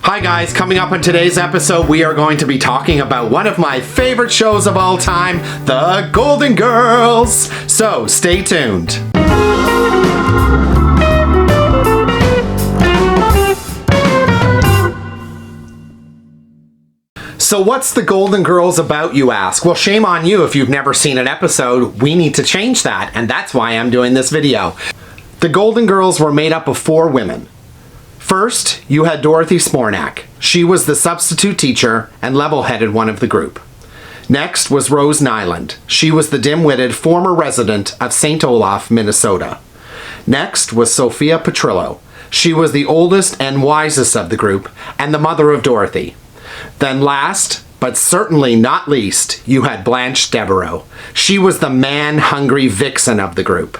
Hi guys, coming up on today's episode, we are going to be talking about one of my favorite shows of all time, The Golden Girls. So stay tuned. So what's The Golden Girls about, you ask? Well, shame on you if you've never seen an episode. We need to change that, and that's why I'm doing this video. The Golden Girls were made up of 4 women. First, you had Dorothy Spornak. She was the substitute teacher and level-headed one of the group. Next was Rose Nyland. She was the dim-witted former resident of St. Olaf, Minnesota. Next was Sophia Petrillo. She was the oldest and wisest of the group and the mother of Dorothy. Then last, but certainly not least, you had Blanche Devereaux. She was the man-hungry vixen of the group.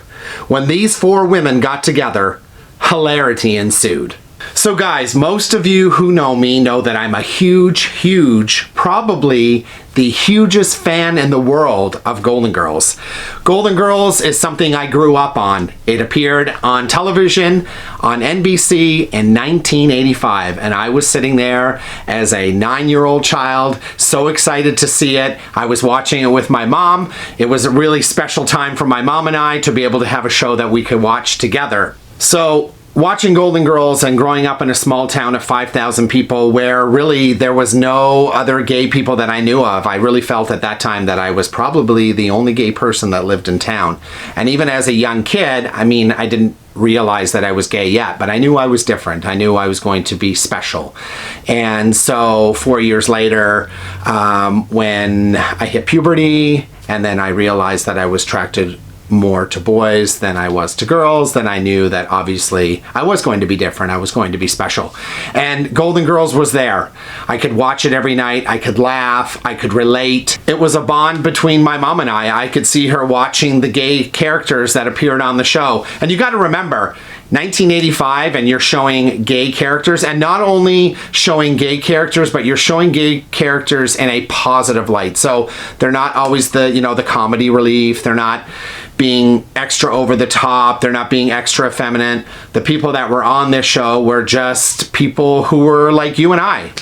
When these 4 women got together, hilarity ensued. So guys, most of you who know me know that I'm a huge, probably the hugest fan in the world of Golden Girls. Golden Girls is something I grew up on. It appeared on television on NBC in 1985, and I was sitting there as a 9-year-old child, so excited to see it. I was watching it with my mom. It was a really special time for my mom and I to be able to have a show that we could watch together. So watching Golden Girls and growing up in a small town of 5,000 people where really there was no other gay people that I knew of, I really felt at that time that I was probably the only gay person that lived in town. And even as a young kid, I mean, I didn't realize that I was gay yet, but I knew I was different. I knew I was going to be special. And so 4 years later, when I hit puberty, and then I realized that I was attracted more to boys than I was to girls, then I knew that obviously I was going to be different. I was going to be special. And Golden Girls was there. I could watch it every night. I could laugh. I could relate. It was a bond between my mom and I. I could see her watching the gay characters that appeared on the show. And you got to remember, 1985, and you're showing gay characters, and not only showing gay characters, but you're showing gay characters in a positive light. So they're not always the, the comedy relief. They're not being extra over the top. They're not being extra effeminate. The people that were on this show were just people who were like you and I.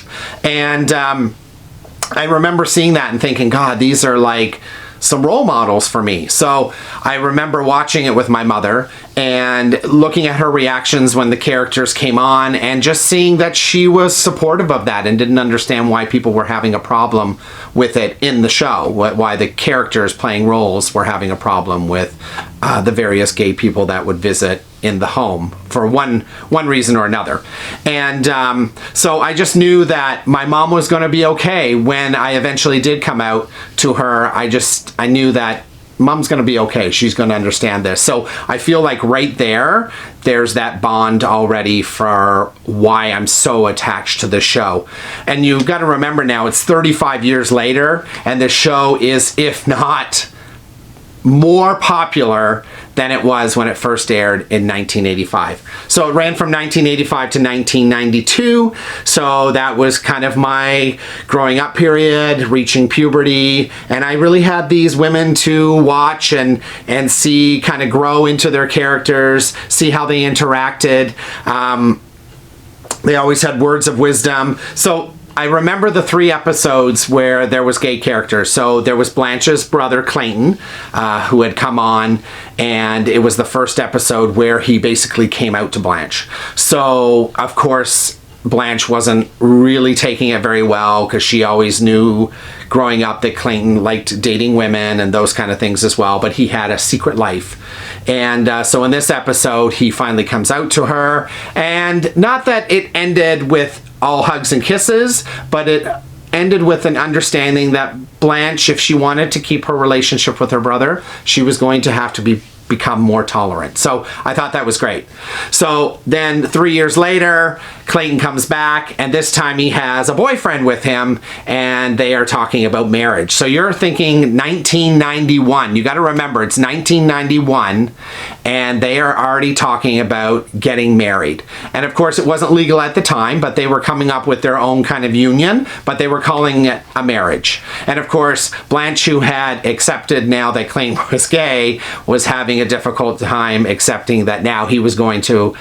And I remember seeing that and thinking, God, these are like some role models for me. So I remember watching it with my mother and looking at her reactions when the characters came on and just seeing that she was supportive of that and didn't understand why people were having a problem with it in the show, why the characters playing roles were having a problem with the various gay people that would visit in the home for one reason or another. And so I just knew that my mom was going to be okay when I eventually did come out to her. I knew that Mom's going to be okay. She's going to understand this. So I feel like right there's that bond already for why I'm so attached to the show. And you've got to remember now, it's 35 years later, and the show is, if not more popular than it was when it first aired in 1985. So it ran from 1985 to 1992. So that was kind of my growing up period, reaching puberty. And I really had these women to watch and see kind of grow into their characters, see how they interacted. They always had words of wisdom. So I remember the 3 episodes where there was gay characters. So there was Blanche's brother, Clayton, who had come on, and it was the first episode where he basically came out to Blanche. So, of course, Blanche wasn't really taking it very well because she always knew growing up that Clayton liked dating women and those kind of things as well, but he had a secret life. And so in this episode, he finally comes out to her, and not that it ended with all hugs and kisses, but it ended with an understanding that Blanche, if she wanted to keep her relationship with her brother, she was going to have to become more tolerant. So I thought that was great. So then 3 years later, Clayton comes back, and this time he has a boyfriend with him, and they are talking about marriage. So you're thinking 1991. You got to remember, it's 1991, and they are already talking about getting married. And of course, it wasn't legal at the time, but they were coming up with their own kind of union, but they were calling it a marriage. And of course, Blanche, who had accepted now that Clayton was gay, was having a difficult time accepting that now he was going to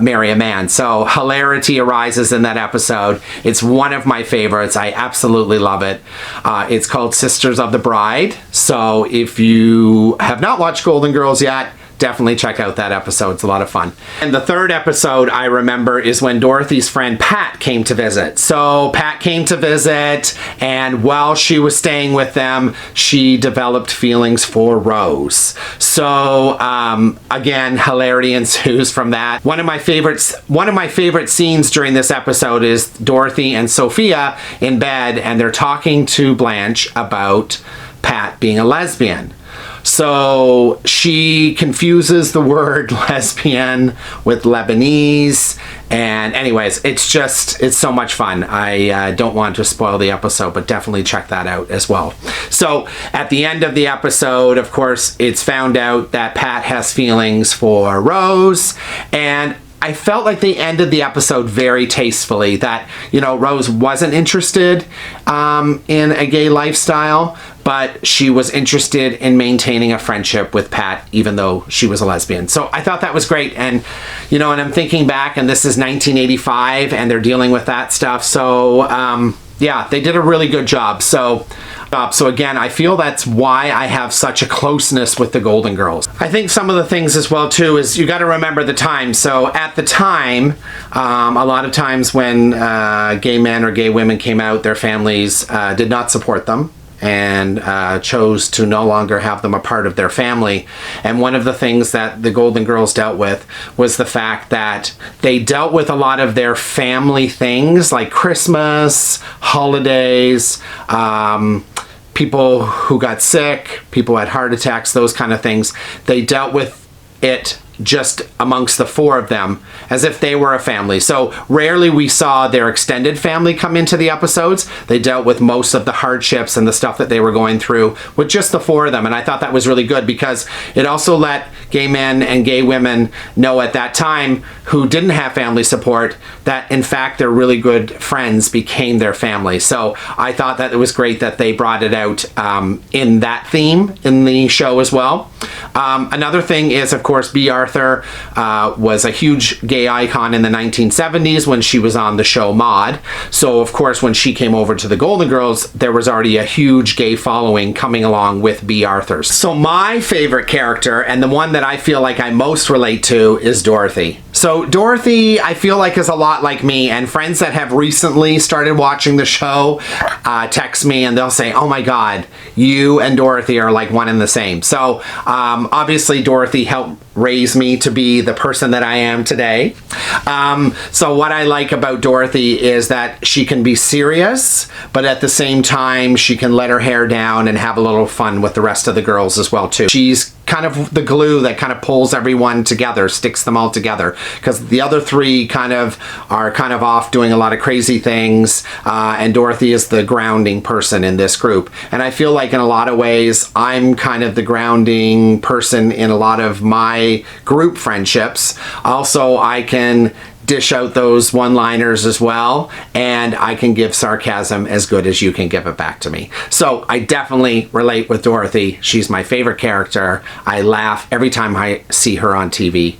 marry a man. So hilarity arises in that episode. It's one of my favorites. I absolutely love it. It's called Sisters of the Bride. So if you have not watched Golden Girls yet, definitely check out that episode. It's a lot of fun. And the third episode I remember is when Dorothy's friend Pat came to visit. So Pat came to visit, and while she was staying with them, she developed feelings for Rose. So again, hilarity ensues from that. One of my favorite scenes during this episode is Dorothy and Sophia in bed, and they're talking to Blanche about Pat being a lesbian. So she confuses the word lesbian with Lebanese, and anyways, it's so much fun. I don't want to spoil the episode, but definitely check that out as well. So at the end of the episode, of course, it's found out that Pat has feelings for Rose, and I felt like they ended the episode very tastefully, that, you know, Rose wasn't interested in a gay lifestyle, but she was interested in maintaining a friendship with Pat, even though she was a lesbian. So I thought that was great. And, you know, and I'm thinking back, and this is 1985, and they're dealing with that stuff. So, yeah, they did a really good job. So again, I feel that's why I have such a closeness with the Golden Girls. I think some of the things as well too is you got to remember the time. So at the time, a lot of times when gay men or gay women came out, their families did not support them and chose to no longer have them a part of their family. And one of the things that the Golden Girls dealt with was the fact that they dealt with a lot of their family things like Christmas, holidays, people who got sick, people who had heart attacks, those kind of things. They dealt with it just amongst the four of them as if they were a family. So rarely we saw their extended family come into the episodes. They dealt with most of the hardships and the stuff that they were going through with just the four of them. And I thought that was really good because it also let gay men and gay women know at that time who didn't have family support that in fact their really good friends became their family. So I thought that it was great that they brought it out in that theme in the show as well. Another thing is, of course, B. Arthur was a huge gay icon in the 1970s when she was on the show Maude. So, of course, when she came over to the Golden Girls, there was already a huge gay following coming along with B. Arthur. So my favorite character, and the one that I feel like I most relate to, is Dorothy. So Dorothy, I feel like, is a lot like me, and friends that have recently started watching the show text me and they'll say, oh my God, you and Dorothy are like one and the same. So obviously Dorothy helped raise me to be the person that I am today. So what I like about Dorothy is that she can be serious, but at the same time she can let her hair down and have a little fun with the rest of the girls as well too. She's kind of the glue that kind of pulls everyone together, sticks them all together, because the other three are kind of off doing a lot of crazy things, and Dorothy is the grounding person in this group. And I feel like in a lot of ways I'm kind of the grounding person in a lot of my group friendships. Also, I can dish out those one-liners as well, and I can give sarcasm as good as you can give it back to me. So I definitely relate with Dorothy. She's my favorite character. I laugh every time I see her on TV.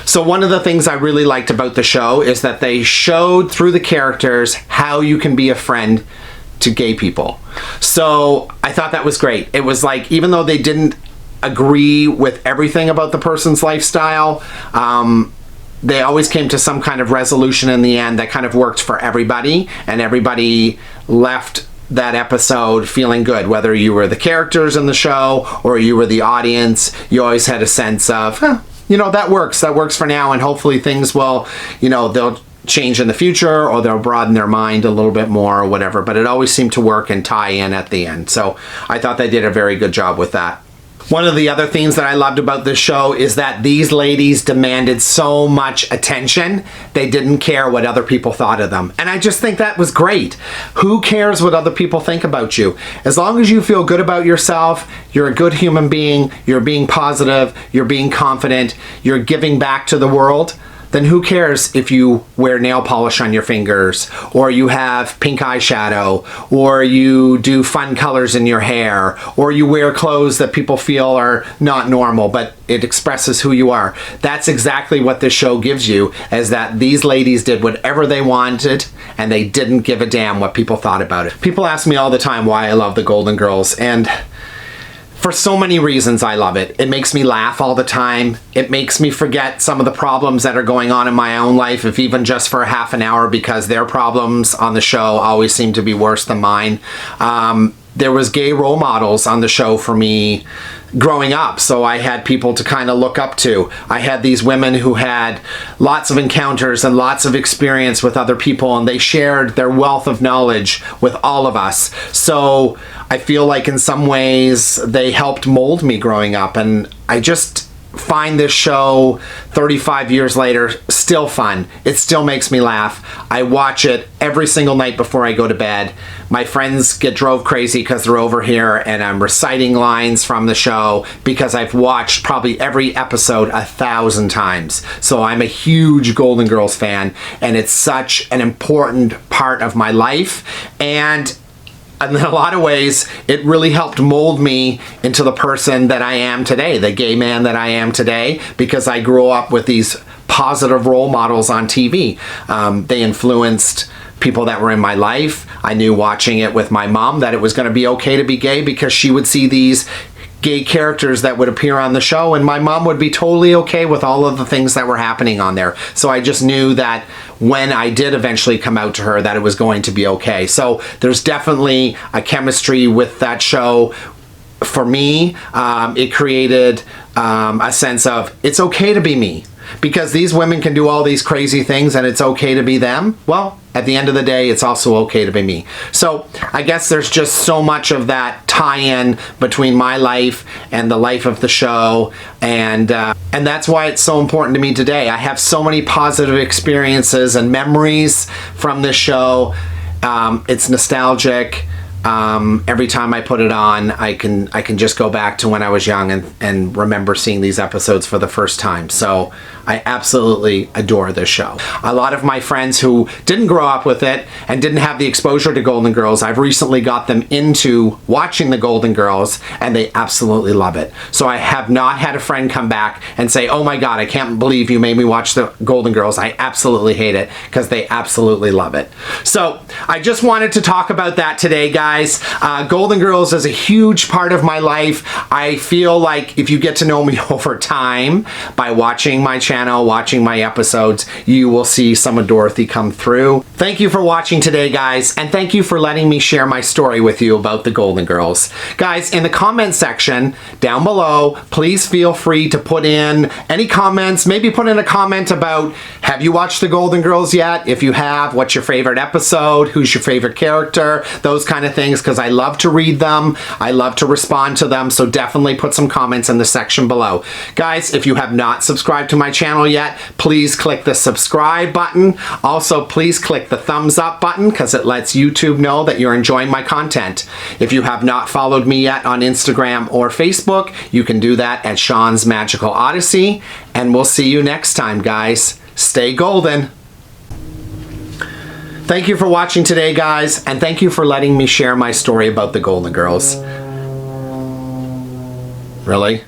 So one of the things I really liked about the show is that they showed through the characters how you can be a friend to gay people. So I thought that was great. It was like, even though they didn't agree with everything about the person's lifestyle, they always came to some kind of resolution in the end that kind of worked for everybody, and everybody left that episode feeling good. Whether you were the characters in the show or you were the audience, you always had a sense of, you know, that works for now, and hopefully things will, you know, they'll change in the future, or they'll broaden their mind a little bit more or whatever, but it always seemed to work and tie in at the end. So I thought they did a very good job with that. One of the other things that I loved about this show is that these ladies demanded so much attention, they didn't care what other people thought of them. And I just think that was great. Who cares what other people think about you? As long as you feel good about yourself, you're a good human being, you're being positive, you're being confident, you're giving back to the world, then who cares if you wear nail polish on your fingers, or you have pink eyeshadow, or you do fun colors in your hair, or you wear clothes that people feel are not normal, but it expresses who you are. That's exactly what this show gives you, is that these ladies did whatever they wanted, and they didn't give a damn what people thought about it. People ask me all the time why I love the Golden Girls, and for so many reasons I love it. It makes me laugh all the time. It makes me forget some of the problems that are going on in my own life, if even just for a half an hour, because their problems on the show always seem to be worse than mine. There was gay role models on the show for me growing up, so I had people to kind of look up to. I had these women who had lots of encounters and lots of experience with other people, and they shared their wealth of knowledge with all of us. So I feel like in some ways they helped mold me growing up, and I just find this show 35 years later still fun. It still makes me laugh. I watch it every single night before I go to bed. My friends get drove crazy because they're over here and I'm reciting lines from the show because I've watched probably every episode 1,000 times. So I'm a huge Golden Girls fan, and it's such an important part of my life, and in a lot of ways, it really helped mold me into the person that I am today, the gay man that I am today, because I grew up with these positive role models on TV. They influenced people that were in my life. I knew watching it with my mom that it was going to be okay to be gay, because she would see these gay characters that would appear on the show, and my mom would be totally okay with all of the things that were happening on there. So I just knew that when I did eventually come out to her, that it was going to be okay. So there's definitely a chemistry with that show. For me, it created a sense of it's okay to be me, because these women can do all these crazy things and it's okay to be them. Well, at the end of the day, it's also okay to be me. So I guess there's just so much of that tie-in between my life and the life of the show, and that's why it's so important to me today. I have so many positive experiences and memories from this show. It's nostalgic. Every time I put it on, I can just go back to when I was young and remember seeing these episodes for the first time. So I absolutely adore this show. A lot of my friends who didn't grow up with it and didn't have the exposure to Golden Girls, I've recently got them into watching the Golden Girls, and they absolutely love it. So I have not had a friend come back and say, oh my God, I can't believe you made me watch the Golden Girls. I absolutely hate it, because they absolutely love it. So I just wanted to talk about that today, guys. Golden Girls is a huge part of my life. I feel like if you get to know me over time by watching my channel, watching my episodes, you will see some of Dorothy come through. Thank you for watching today, guys, and thank you for letting me share my story with you about the Golden Girls. Guys, in the comment section down below, please feel free to put in any comments. Maybe put in a comment about, have you watched the Golden Girls yet? If you have, what's your favorite episode? Who's your favorite character? Those kind of things, because I love to read them. I love to respond to them, so definitely put some comments in the section below. Guys, if you have not subscribed to my channel yet, please click the subscribe button. Also, please click the thumbs up button, because it lets YouTube know that you're enjoying my content. If you have not followed me yet on Instagram or Facebook, you can do that at Sean's Magical Odyssey, and we'll see you next time, guys. Stay golden. Thank you for watching today, guys, and thank you for letting me share my story about the Golden Girls. Really?